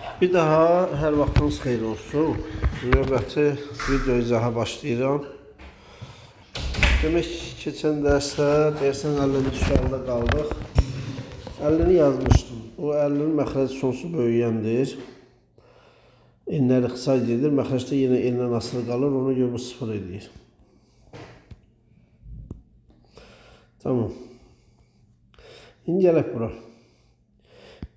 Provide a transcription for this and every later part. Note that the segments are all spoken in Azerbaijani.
Bir daha hər vaxtınız xeyir olsun. Növbəti video izaha başlayıram. Demək keçən dərsə deyəsən 50-ci sualda qaldıq. 50-ni yazmışdım. O 50'nin məxrəci sonsuz böyüyəndir. Enlər ixtisar edilir. Məxrəcdə yenə enlə asılı qalır. Ona görə bu 0 edir. Tamam. İndi gələk bura.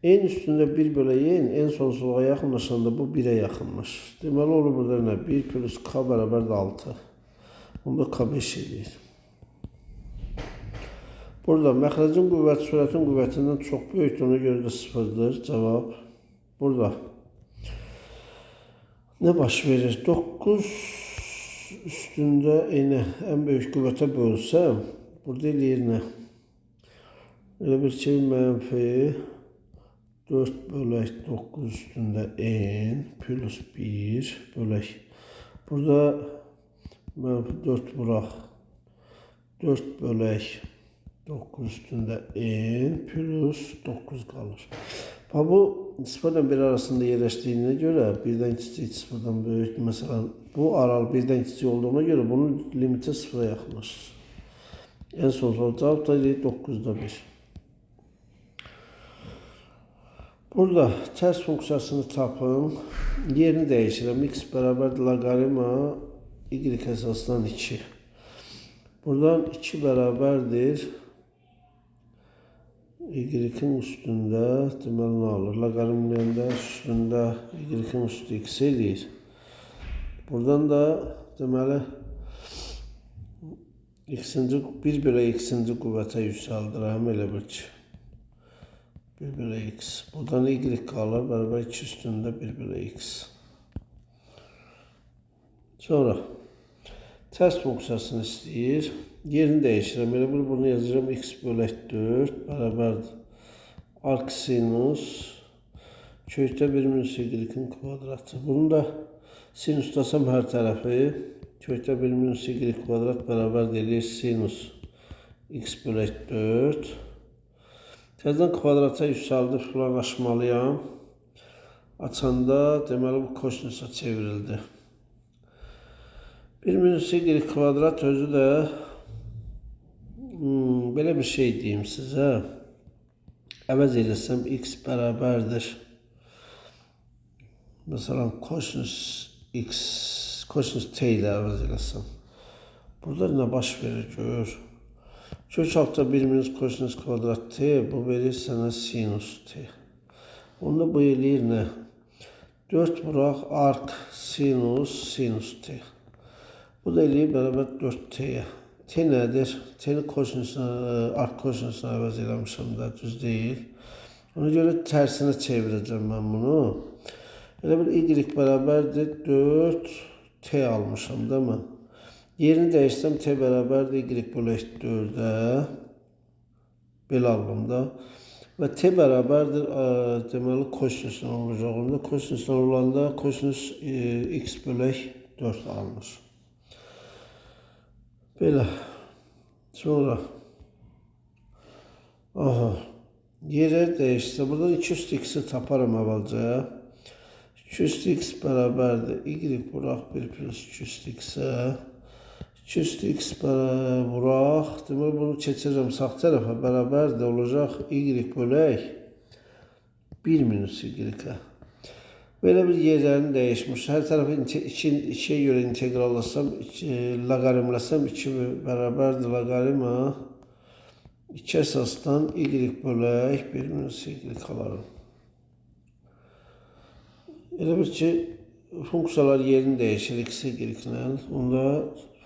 En üstündə 1 bölü en sonsuzluğa yaxınlaşanda bu 1'ə yaxınmış. Deməli olur burada nə? 1 plus k bərabər də 6. Bunda k 5 edir. Burada məxrəcin qüvvəti sürətin qüvvətindən çox böyükdür. Ona görə də 0'dır. Cavab. Burada nə baş verir? 9 üstündə ən böyük qüvvətə bölsəm, burada eləyir nə? Elə bir şey mənfi 4 bölək 9 üstündə n plus 1 bölək. Burada mənfi 4 vuraq. 4 bölək 9 üstündə n plus 9 qalır. Bu 0 ilə 1 arasında yerləşdiyinə görə 1'dən kiçik 0'dan böyük. Məsələn, bu aralı 1'dən kiçik olduğuna görə bunun limiti 0'a yaxınlaşır. En son cavab da 9'da 1. Burada ters funksiyasını tapın. Yerini dəyişirəm. X bərabər loqaritma y əsasdan 2. Buradan 2 bərabərdir. Y-in üstündə deməli nə olur? Loqaritmin üstündə y-in üstü x edir. Buradan da deməli 1 bölü x-ci qüvvətə yüksəldirəm. Elə bir ki 1 bölü x. Buradan y qalır. Bərabər 2 üstündə 1 bölü x. Sonra ters funksiyasını istəyir. Yerini dəyişirəm. Elə bir bunu yazacağım. X bölək 4 bərabərdir. Arc sinus kökdə 1 minus y-in kvadratı. Bunu da sinus tutasam hər tərəfi kökdə 1 minus y kvadrat bərabər deyir sinus x bölək 4. Təzədən kvadrata yüksəldib filan açmalıyam. Açanda deməli bu kosinusa çevrildi. 1 minus y kvadrat özü də belə bir şey deyim sizə. Əvəz eləsəm x bərabərdir. Məsələn kosinus x, kosinus t ilə əvəz eləsəm. Burada nə baş verir gör. Kök altda 1 minus kosinus kvadrat t, bu verir sənə sinus t. Onda bu eləyir nə? 4 vuraq arc sinus sinus t. Bu da eləyir bərabər 4t'yə. T nədir? T'ni arc kosinusuna əvəz eləmişəm də, düz deyil. Ona görə tərsinə çevirəcəm mən bunu. Elə bir y bərabərdir 4t almışam da mən. Yerini dəyişsəm t bərabərdir y bölək 4'ə. Belə aldım da. Və t bərabərdir deməli kosinusla olacaq. Onda kosinusla olanda kosinus x bölək 4 alınır. Belə. Sonra yeri dəyişsə buradan 2 üstü x'i taparım əvvəlcə. 2 üstü x bərabərdir y vuraq 1 plus 2 üstü x'ə. 2 üstü x vuraq. Deməli bunu keçirəm sağ tərəfə bərabərdir olacaq y bölək 1 minus y-ə. Belə bir yerlərini dəyişmiş. Hər tərəfi 2'yə görə integrallasam, loqaritmləsəm 2 bərabərdir loqaritma 2 əsasdan y bölək 1 minus y alarım. Elə bir ki, funksiyalar yerini dəyişir x, y ilə. Onda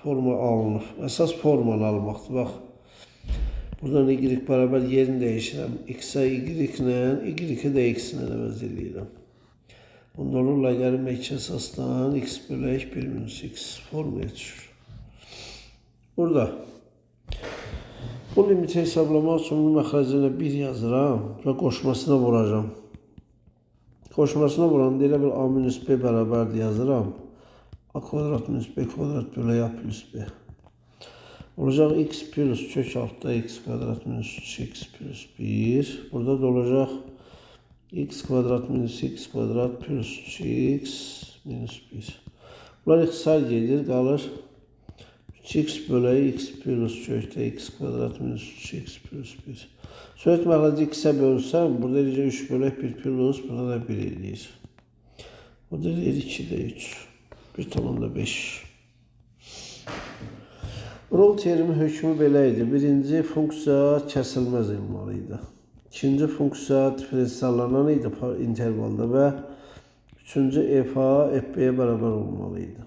forma alınır. Əsas formanı almaqdır. Bax, buradan y bərabər yerini dəyişirəm. X-ə y ilə, y-ə də x ilə əvəz edirəm. Onda olur loqaritma 2 əsasdan x bölək 1 minus x formaya düşür. Burada bu limiti hesablamaq üçün bu məxrəcinə 1 yazıram və qoşmasına vuracam. Qoşmasına vuranda elə bir a minus b bərabərdir yazıram. A kvadrat minus b kvadrat bölək a plus b. Olacaq x plus kök altda x kvadrat minus 3x plus 1. Burada da olacaq X kvadrat minus x kvadrat plus 3x minus 1. Bunlar ixtisar gedir, qalır 3x bölü x plus kökdə x kvadrat minus 3x plus 1. Surət məxrəci x-ə bölsəm, burada eləcə 3 bölü 1 plus, burada da 1 eləyir. O da eləyir 2-də 3. 1,5. Rol terimi hökmü belə idi. Birinci funksiya kəsilməz olmalı idi. İkinci funksiya diferensiyallanan idi intervalda və üçüncü f-a f-b-yə bərabər olmalı idi.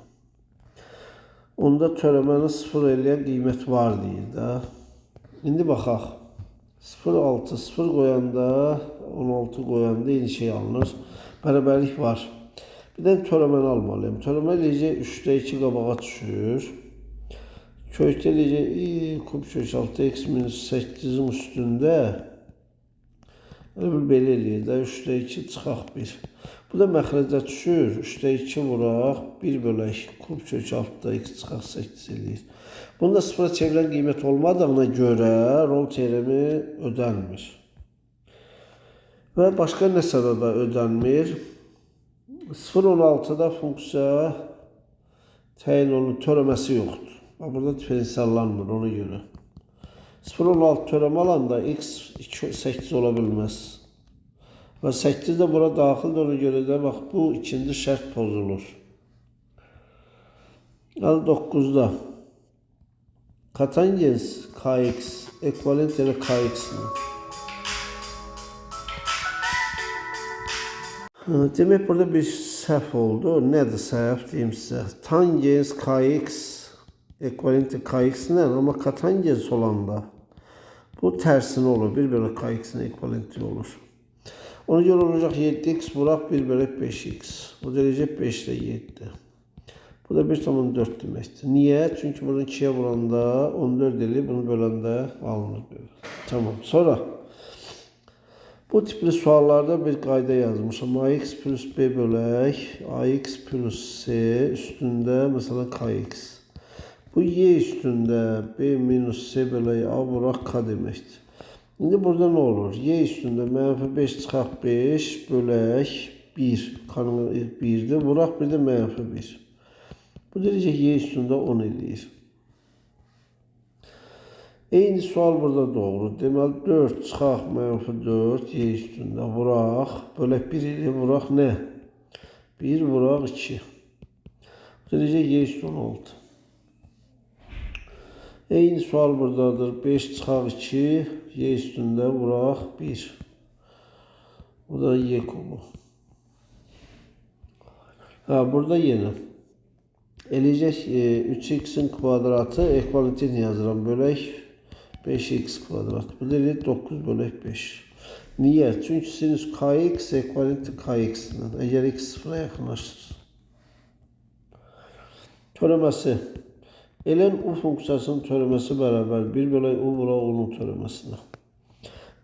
Onda törəməni 0 eləyən qiymət var deyir də. İndi baxaq. 0,6, 0 qoyanda, 16 qoyanda eyni şey alınır. Bərabərlik var. Bir də törəməni almalıyım. Törəmə eləcə 3-də 2 qabağa düşür. Kökdə eləcə kub kök 6x minus 8-in üstündə belə eləyir də 3-də 2 çıxaq 1. Bu da məxrəcə düşür. 3-də 2 vuraq, 1 bölək kub kök 6-da x çıxaq 8 eləyir. Bunda 0-a çevirən qiymət olmadığına görə rol terimi ödənmir. Və başqa nə səbəbə ödənmir? 0,16-da funksiya təyin olunur, törəməsi yoxdur. Burada diferensiyallanmır ona görə. 0,16 törəmə alanda x 8 ola bilməz. Və 8 də bura daxildir, ona görə də bax bu ikinci şərt pozulur. 9-da katangens kx ekvivalent ilə kx-dir. Demək burada bir səhv oldu. Nədir səhv deyim sizə? Tangens kx ekvivalent kx-lə, amma katangens olanda bu tərsinə olur. 1 bölü kx-lə ekvivalenti olur. Ona görə olacaq 7x vuraq 1 bölü 5x. Bu dərəcə 5 ilə 7. Bu da 1,4 deməkdir. Niyə? Çünki bunu 2-yə vuranda 14 eləyir, bunu böləndə alınır belə. Tamam. Sonra bu tipli suallarda bir qayda yazmışam. Ax plus b bölək ax plus c üstündə məsələn kx. Bu y üstündə b minus c bölək a vuraq k deməkdir. İndi burada nə olur? Y üstündə mənfi 5 çıxaq 5 bölək 1. Kanı 1'dir. Vuraq bir də mənfi 1. Bu dərəcə y üstündə 10 eləyir. Eyni sual burada doğru. Deməli 4 çıxaq mənfi 4 y üstündə vuraq. Bölək 1 ilə vuraq nə? 1 vuraq 2. Bu dərəcə y üstü 16. Eyni sual buradadır. 5 çıxaq 2 y üstündə vuraq 1. Bu da y kubu. Burada yenə. Eləcək 3x'in kvadratı ekvivalentini yazıram. Bölək 5x kvadrat. Bu da 9 bölək 5. Niyə? Çünki sinüs kx ekvivalenti kx-dən. Əgər x sıfıra yaxınlaşır. Törəməsi. Elən u funksiyasının törəməsi bərabər 1 bölək u vuraq onun törəməsinə.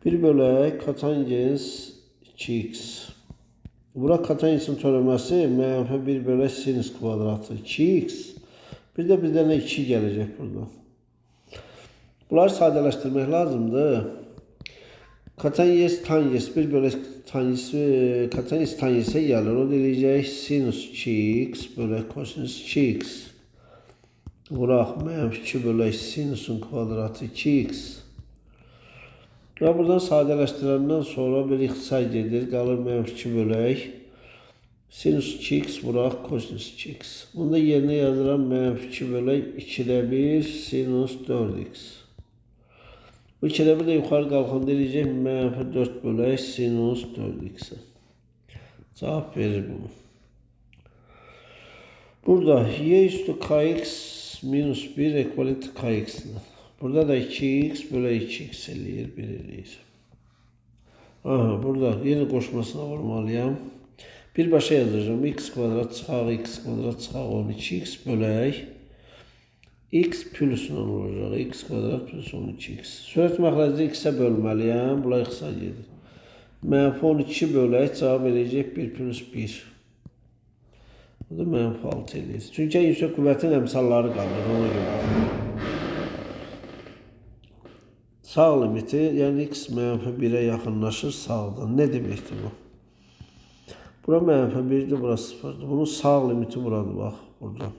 1 bölək katangens 2x. Bura katangensin törəməsi mənfi 1 bölək sinüs kvadratı 2x. Bir də bir dənə 2 gələcək burada. Bunları sadələşdirmək lazımdır. Katangens tangens 1 bölək katangens tangensə gəlir. O da eləyəcək sinüs 2x bölək kosinüs 2x. Vuraq mənfi 2 bölək sinüsün kvadratı 2x. Və buradan sadələşdirəndən sonra bir ixtisar gedir. Qalır mənfi 2 bölək sinüs 2x vuraq kosinüs 2x. Bunu da yerinə yazıram mənfi 2 bölək 2'də 1 sinüs 4x. Bu 2'də 1 də yuxarı qalxanda eləyəcək mənfi 4 bölək sinüs 4x. Cavab verir bunu. Burada y üstü kx minus 1 ekvivalenti kx-dir. Burada da 2x bölək 2x eləyir, 1 eləyir. Burada yeni qoşmasına vurmalıyam. Birbaşa yazacağım. X kvadrat çıxaq, x kvadrat çıxaq 12x bölək x plusla olacaq. X kvadrat plus 12x. Surət məxrəci x-ə bölməliyəm. Bunlar ixtisar gedir. Mənfi 12 bölək cavab eləyəcək 1 plus 1. Bu da mənfi 6 eləyir. Çünki yüksək qüvvətin əmsalları qalır. Ona görə. Sağ limiti, yəni x mənfi 1'ə yaxınlaşır sağdan. Nə deməkdir bu? Bura mənfi 1'dir, bura 0'dır. Bunun sağ limiti buradır, bax, buradan.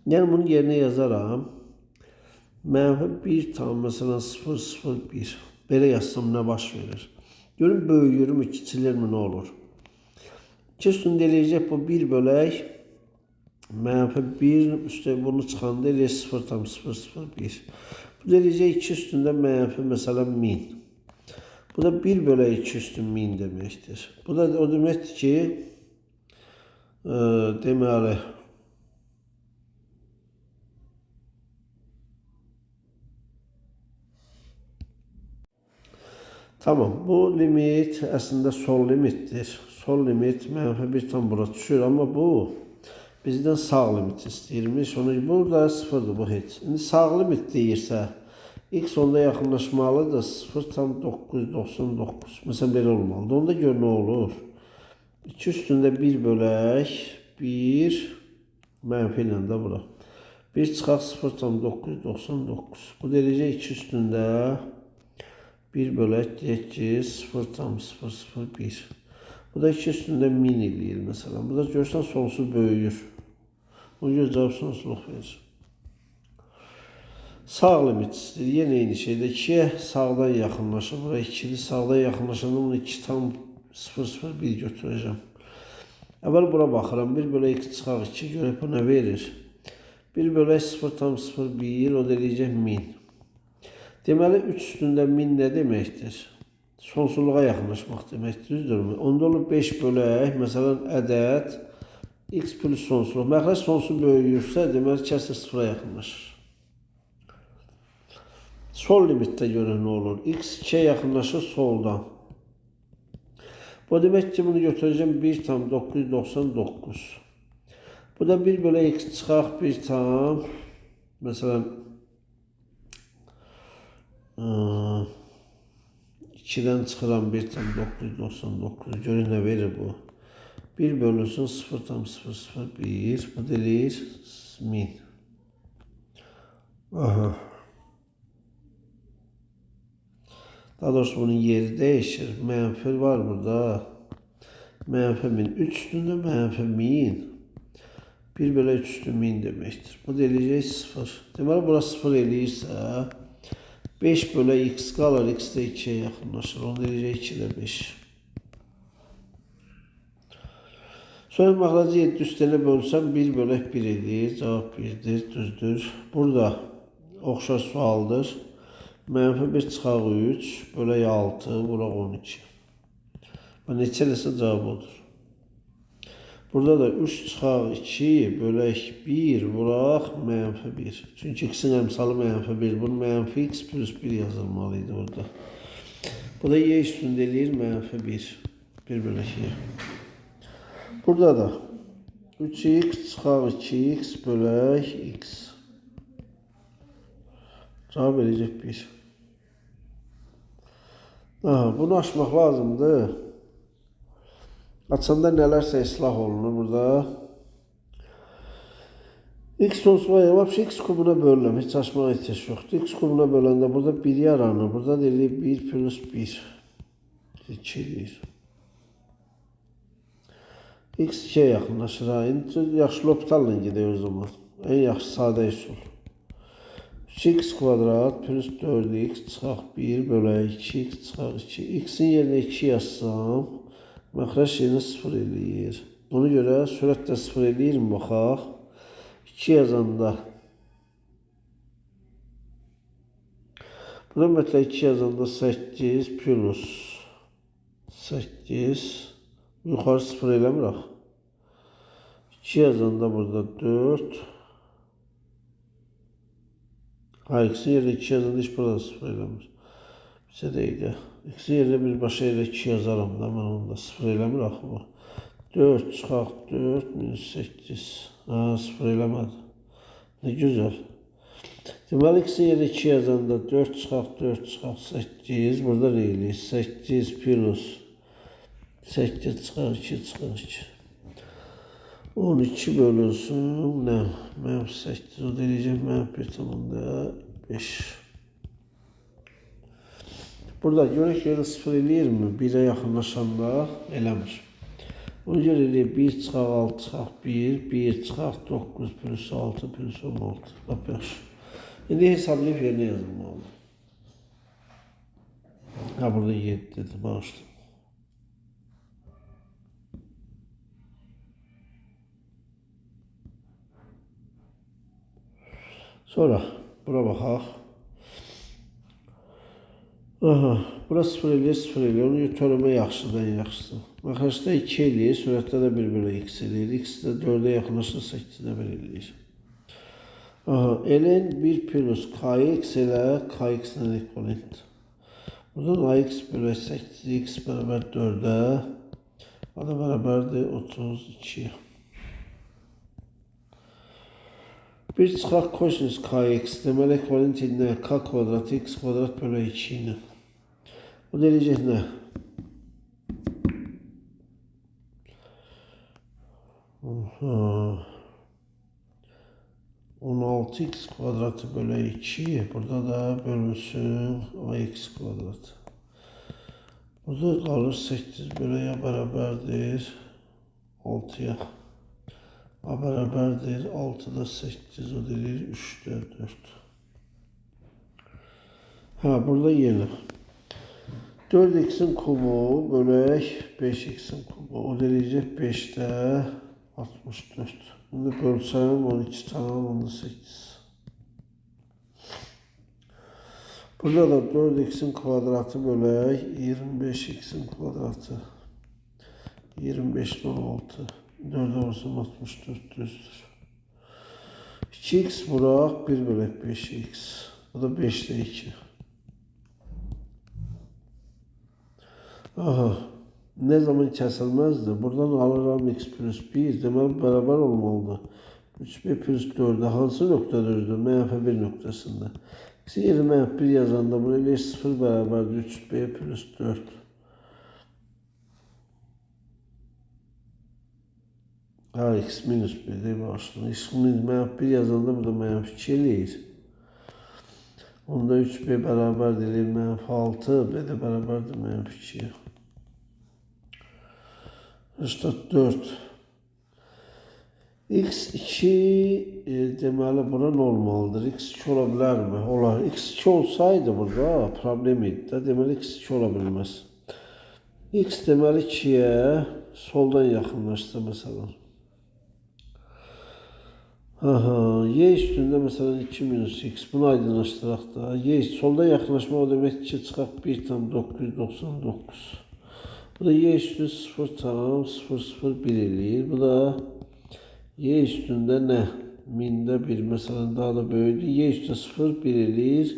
Yəni bunun yerinə yazaram. Mənfi 1 tam, məsələn 0, 0, 1. Belə yazsam nə baş verir? Görün, böyüyürmü, kiçilirmi, nə olur? 2 üstündə eləyəcək bu 1 bölək. Mənfi 1 üstə bunu çıxanda eləyək 0 tam 0, 0, 1. Bu da eləyəcək 2 üstündə mənfi, məsələn 1000. Bu da 1 bölək 2 üstün 1000 deməkdir. Bu da o deməkdir ki, deməli, tamam, bu limit əslində sol limitdir. Sol limit mənfi 1 tam bura düşür, amma bu bizdən sağ limit istəyirmiş. Onu burada 0'dır bu heç. İndi sağ limit deyirsə, x onda yaxınlaşmalıdır 0 tam 999. Məsələn belə olmalıdır. Onda gör nə olur? 2 üstündə 1 bölək 1 mənfi ilə də bura. 1 çıxaq 0 tam 999. Bu deyəcək 2 üstündə 1 bölək deyək ki 0 tam 0, 0, 1. Bu da 2 üstündə 1000 eləyir məsələn. Bu da görürsən sonsuz böyüyür. O görə cavab sonsuzluq verir. Sağ limit istəyir. Yenə eyni şeydə 2'ye sağdan yaxınlaşır. Bura 2'dir. Sağdan yaxınlaşanda bunu 2 tam 0, 0, 1 götürəcəm. Əvvəl bura baxıram. 1 bölək 2 çıxaq 2. Görək bu nə verir? 1 bölək 0 tam 0, 1. O da eləyəcək 1000. Deməli 3 üstündə 1000 nə deməkdir? Sonsuzluğa yaxınlaşmaq deməkdir, düzdürmü? Onda olur 5 bölək, məsələn, ədəd x plus sonsuzluq. Məxrəc sonsuz böyüyürsə, deməli kəsr 0'a yaxınlaşır. Sol limitdə görün nə olur? X 2'ye yaxınlaşır soldan. Bu demək ki, bunu götürəcəm 1 tam 999. Bu da 1 bölək x çıxaq 1 tam, məsələn, 2'den çıxıram 1 tam 999. Görün nə verir bu? 1 bölünsün 0 tam 0, 0, 1. Bu deyilir 1000. Aha. Daha doğrusu bunun yeri değişir. Mənfi var burada. Mənfi 1000. 3 üstündə mənfi 1000. 1 bölək 3 üstü 1000 deməkdir. Bu deyiləcək 0. Deməli burası 0 eləyirsə 5 bölək x qalır. X də 2'ye yaxınlaşır. Onu deyiləcək 2 də 5. Sonra məxrəci 7 üstələ bölsəm 1 bölək 1 edir. Cavab 1'dir, düzdür. Burada oxşar sualdır. Mənfi 1 çıxaq 3 bölək 6 vuraq 12. Və neçə eləsə cavab odur. Burada da 3 çıxaq 2 bölək 1 vuraq mənfi 1. Çünki x'in əmsalı mənfi 1. Bunun mənfi x plus 1 yazılmalıydı burada. Bu da y üstündə eləyir mənfi 1. 1 bölək y. Burada da 3x çıxaq 2x bölək x. Cavab eləyəcək 1. Bunu açmaq lazımdır. Açanda nələrsə islah olunur burada. X sonsuza vəbşi x kubuna bölünəm. Heç açmağa ihtiyac yoxdur. X kubuna böləndə burada 1 yaranır. Burada deyilir 1 plus 1. 2 deyir. X 2'ye yaxınlaşır. İndi yaxşı loptalla gedək o zaman. En yaxşı sadə üsul. 3x kvadrat plus 4x çıxaq 1 bölək 2x çıxaq 2. X'in yerinə 2 yazsam, məxrəc yerinə 0 eləyir. Ona görə sürət də 0 eləyir mi baxaq? 2 yazanda. Burada ümumiyyətlə 2 yazanda 8 plus 8. Yuxarı 0 eləmir axı. 2 yazanda burada 4. X'in yerine 2 yazanda hiç burada 0 eləmir. Bizə deyildi. X'in yerine bir başa yerine 2 yazaram da mən onda 0 eləmir axı bu. 4 çıxaq 4 minus 8. 0 eləmədi. Ne güzel. Deməli x'in yerine 2 yazanda 4 çıxaq 4 çıxaq 8. Burada deyilir 8 plus 8 çıxaq 2 çıxaq 2. 12 bölünsün ne? Mənf 8 o deyəcək mənf 1 tamında 5. Burada görək yerə 0 eləyir mi? 1'e yaxınlaşanda eləmir. Ona görə eləyək 1 çıxaq 6 çıxaq 1, 1 çıxaq 9 plus 6 plus 16. Lap yaxşı. İndi hesablayıb yerinə yazılmalı. Ha, burada 7 dedi, bağışlayın. Sonra bura baxaq. Aha, bura 0 eləyir, 0 eləyir. Onun törəmə yaxşıdan yaxşıdır. Məxrəcdə 2 eləyir, sürətdə də 1 bölü x eləyir. X də 4-ə yaxınlaşır, 8-də 1 eləyir. Aha, ln 1 plus kx ilə kx-lə ekvivalentdir. Buradan ax bölü 8x bərabər 4-ə, o da bərabərdir 32-yə. 1 çıxaq kosinus kx, deməli ekvivalent ilə k kvadrat x kvadrat bölü 2 ilə. Bu da eləyəcək nə? Aha. 16x kvadratı bölü 2. Burada da bölünsün ax kvadratı. Burada qalır 8 bölüyə bərabərdir 6-ya. A bərabərdir 6-da 8, o deyilir 3-də 4. Ha, burada yenə. 4x'in kubu bölək 5x'in kubu. O deyəcək 5'də 64. Bunu bölsəm 12 tane 18. Burada da 4x'in kvadratı bölək 25x'in kvadratı. 25'də 16. 4'e vursam 64 düzdür. 2x bıraq 1 bölək 5x. Bu da 5'də 2. Aha, ne zaman kəsilməzdir? Buradan alıram x plus 1, deməli bərabər olmalıdır. 3b plus 4'də hansı nöqtədədir? Mənfi 1 nöqtəsində. X yeri mənfi 1 yazanda buraya 0 bərabərdir 3b plus 4. Ha, x minus 1 deyib başlayın. X minus mənfi 1 yazanda burada mənfi 2 eləyir. Onda 3b bərabər deyilir mənfi 6, b də bərabərdir mənfi 2'ye. İşte 4. X2 deməli bura normaldır. X2 ola bilərmi? Olar. X2 olsaydı burada problem idi də. Deməli X2 ola bilməz. X deməli 2'ye soldan yaxınlaşdı məsələn. Aha, y üstündə məsələn 2 minus x. Bunu aydınlaşdıraq da. Y soldan yaxınlaşma o demək ki çıxaq 1 tam 999. Bu da y üstü 0 tam 001 eləyir. Bu da y üstündə nə? 1000'də 1 məsələn daha da böyüdür. Y üstü 0,1 eləyir.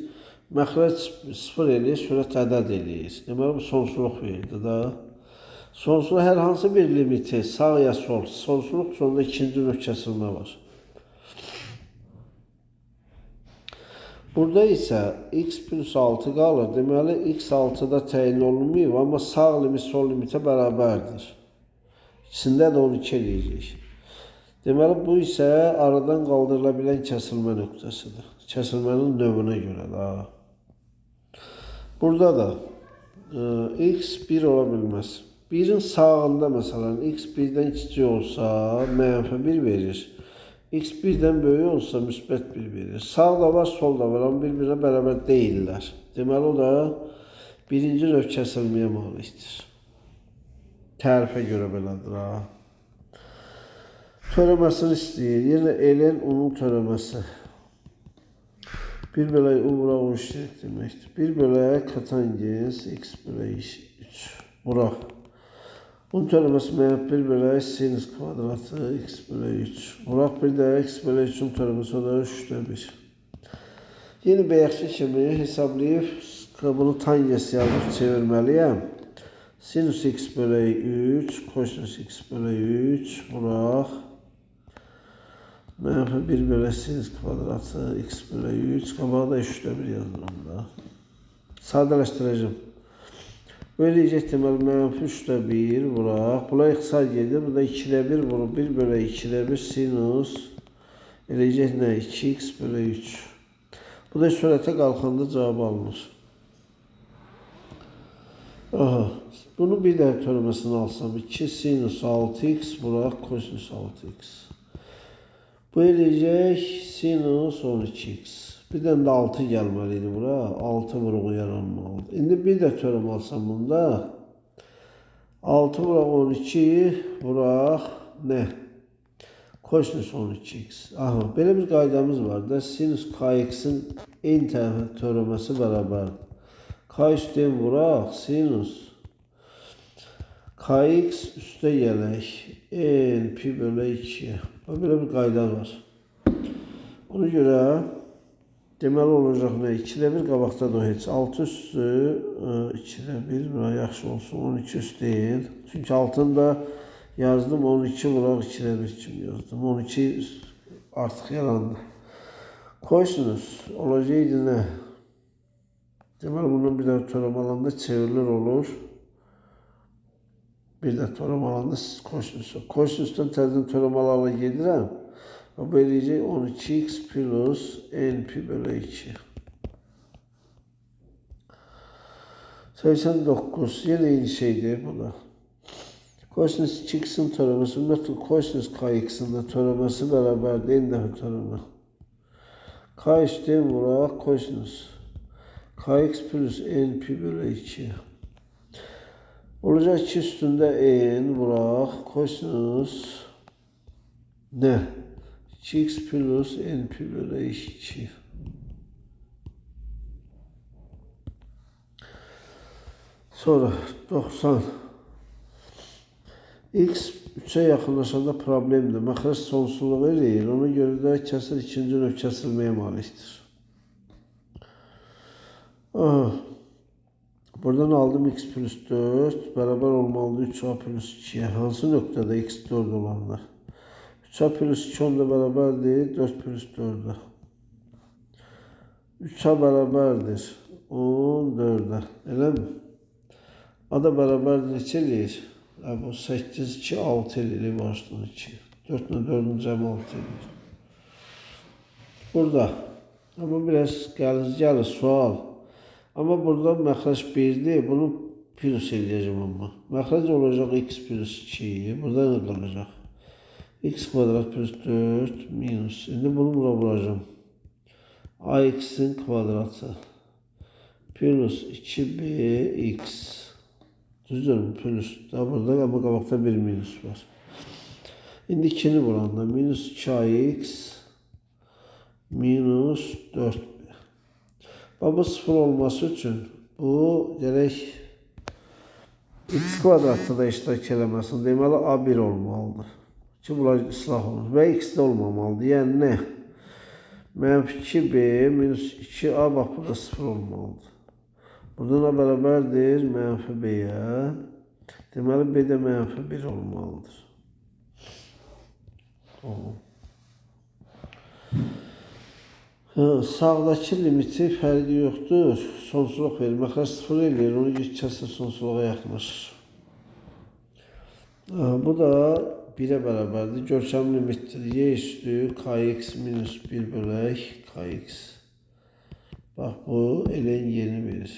Məxrəc 0 eləyir, sürət ədəd eləyir. Deməli bu sonsuzluq verirdi da. Sonsuzluq hər hansı bir limiti sağ ya sol. Sonsuzluq sonunda ikinci növ kəsilmə var. Burada isə x plus 6 qalır. Deməli, x 6'da təyin olunmuyor, amma sağ limit sol limitə bərabərdir. İkisində də 12 eləyəcək. Deməli, bu isə aradan qaldırıla bilən kəsilmə nöqtəsidir. Kəsilmənin növünə görə da. Burada da x 1 ola bilməz. 1'in sağında məsələn, x 1'dən kiçik olsa, mənfi 1 verir. X 1'dən böyük olsa müsbət 1 verir. Sağda var, solda var, amma bir-birinə bərabər deyirlər. Deməli, o da birinci növ kəsilməyə malikdir. Tərifə görə belədir. Törəməsini istəyir. Yenə ln onun törəməsi. 1 bölək u bura u iştirik deməkdir. 1 bölək katangens x bölək 3. Bura. Bunun törəməsi mənfi 1 bölək sinus kvadratı x bölək 3. Buraq bir də x bölək 3'ün törəməsi o da 3'də 1. Yeni bəyəkçi kimi hesablayıb bunu tangens yazıb çevirməliyəm. Sinus x bölək 3, kosinus x bölək 3, buraq. Mənfi 1 bölək sinus kvadratı x bölək 3, qabağa da 3'də 1 yazıram da. Sadələşdirəcəm. Böyle eləyəcək deməli mənfi 3'də 1 vuraq. Bunlar ixtisar gedir. Bu da 2'də 1 vurur. 1 bölək 2'də 1 sinus. Eləyəcək nə? 2x bölək 3. Bu da sürətə qalxanda cavab alınır. Aha. Bunu bir də törəməsini alsam. 2 sinus 6x bura kosinus 6x. Bu eləyəcək sinus 12x. Bir dənə də 6 gəlməliydi bura. 6 vuruğu yaranmalıdır. İndi bir də törəm alsam bunda. 6 vuraq 12 vuraq nə? Kosinus 12x. Aha, belə bir qaydamız var da. Sinus kx'in en tərəfə törəməsi bərabər. K üstdən vuraq sinus kx üstə gələk n pi bölü 2. Belə bir qayda var. Ona görə deməli olacaq nə? 2'də 1 qabaqda da heç. 6 üstü 2'də 1 bura yaxşı olsun. 12 üstəyin. Çünki altında yazdım 12 vuraq 2'də 1 kimi yazdım. 12 artıq yarandı. Kosinus olacaqdı nə? Deməli bunun bir də törəm alanda çevrilir olur. Bir də törəm alanda kosinus. Kosinusdan təzədən törəm alana gedirəm. Bu eləyəcək 12x plus n pi bölü 2. 89. Yine eyni şeydir bu da. Kosinus 2x'in törəməsi, ümumiyyətlə kosinus kx'in də törəməsi bərabərdir n dəfə törəmə. K üstdən vuraq kosinus kx plus n pi bölü 2. Olacaq 2 üstündə n vuraq kosinus nə? 2x plus n pi bölü 2. Sonra 90. X 3'e yaxınlaşanda problemdir. Məxrəc sonsuzluğu eləyir. Ona görə də kəsir ikinci növ kəsilməyə malikdir. Aha. Buradan aldım x plus 4 bərabər olmalıdır 3a plus 2'ye. Hansı nöqtədə x 4 olanlar? 3a plus 2 onda bərabərdir 4 plus 4'ə. 3a bərabərdir 14'ə. Elə mi? A da bərabərdir neçə eləyir? Bu 8, 2, 6 eləyir başdan 2. 4 ilə 4'ün cəmi 6 eləyir. Burada. Ama biraz gəlir sual. Ama burada məxrəc 1'dir. Bunu plus eləyəcəm amma. Məxrəc olacaq x plus 2. Burada nə qalacaq? X kvadrat plus 4 minus. İndi bunu bura vuracağım. Ax'in kvadratı plus 2bx. Düzdür plus. Daha burada ama qabaqda bir minus var. İndi 2'ni vuranda minus 2ax minus 4b. Bu 0 olması üçün bu gərək x kvadratda da iştirak eləməsin. Deməli a1 olmalıdır. Ki bunlar ıslah olur. Və x də olmamalıdır. Yəni nə? Mənfi 2b minus 2a bax burada 0 olmalıdır. Burada nə bərabərdir? Mənfi b-yə. Deməli b də mənfi 1 olmalıdır. Tamam. Sağdakı limiti fərqi yoxdur. Sonsuzluq verir. Məxrəc 0 eləyir. Onu kəsir sonsuzluğa yaxınlaşır. Bu da 1'ə bərabərdir. Görkəm limitdir. Y üstü kx minus 1 bölək kx. Bax bu eləyən yeni verir.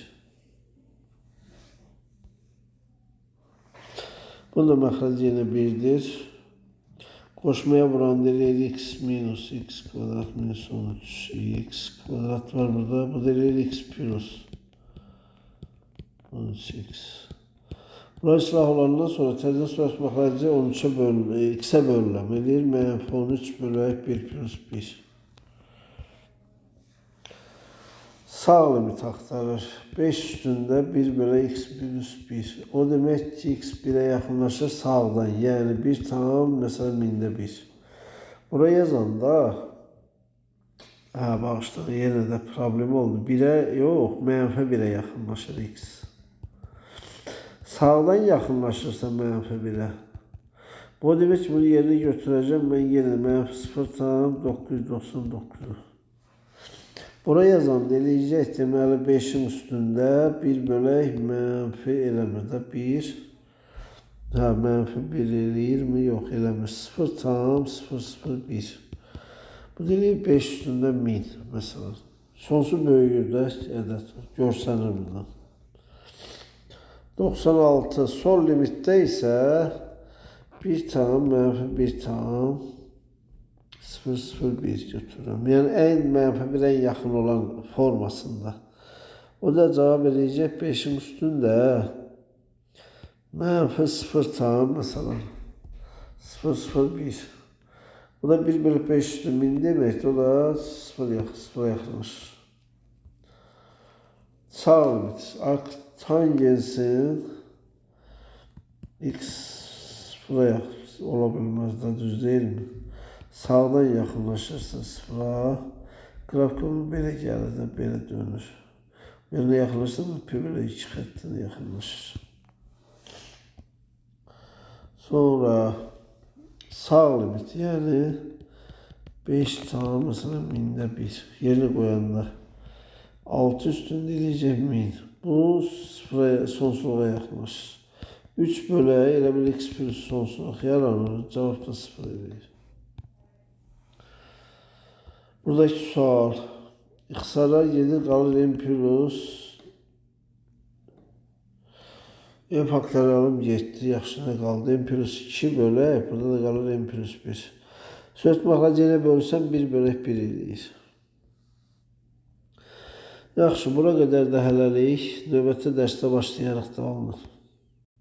Bunun da məxrəc yenə 1'dir. Qoşmaya vuranda eləyir x minus x kvadrat minus 13 x kvadrat var burada. Bu da eləyir x plus 13x. Burası ıslah olandan sonra təzə sürət məxrəci 13'ə bölünür, x'ə bölünəm. Eləyir mənfi 13 bölək 1 plus 1. Sağ limit axtarır. 5 üstündə 1 bölək x minus 1. O demək ki, x 1'ə yaxınlaşır sağdan. Yəni 1 tam, məsələn, 1000'də 1. Buraya yazanda, bağışlayın, yenə də problem oldu. 1'ə yox, mənfi 1'ə yaxınlaşır x. Sağdan yaxınlaşırsa mənfi 1'ə. Bu demək ki, bunu yerinə götürəcəm. Mən yenə mənfi 0 tam 999. Buraya yazanda eləyəcək deməli 5'in üstündə 1 bölək mənfi eləmir də 1. Mənfi 1 eləyir mi? Yox, eləmir. 0 tam 001. Bu eləyir 5 üstündə 1000 məsələn. Sonsuz böyüyür də ədəd. Görsənir buradan. 96 sol limitdə isə 1 tam mənfi 1 tam 0,01 götürürüm. Yəni en mənfi 1'ə yaxın olan formasında. O da cavab verəcək 5'in üstündə mənfi 0 tam məsələn 0,01. Bu da 1/5 üstü 1000 deməkdir. O da 0'a yaxınlaşır. Sağ limit. Tangensin x 0'a ola bilməz də, düz değil mi? Sağdan yaxınlaşırsa 0'a, qrafikonun belə gəlir də, belə dönür. Belə yaxınlaşırsa belə iki xəttinə yaxınlaşır. Sonra sağ limit, yəni 5 tam mesela 1000'də 1 yerini qoyanda 6 üstündə eləyəcək 1000. Bu sonsuzluğa yaxınlaşır. 3 bölə elə bir x plus sonsuzluq yaranır. Cavab da 0 edir. Buradaki sual. İxtisarlar gedir qalır n plus n faktorialım 7. Yaxşı nə qaldı? N plus 2 bölək. Burada da qalır n plus 1. Söhbətməklə yenə bölsəm 1 bölək 1 eləyir. Yaxşı, bura qədər də hələlik. Növbəti dərsdə başlayaraq davam edir.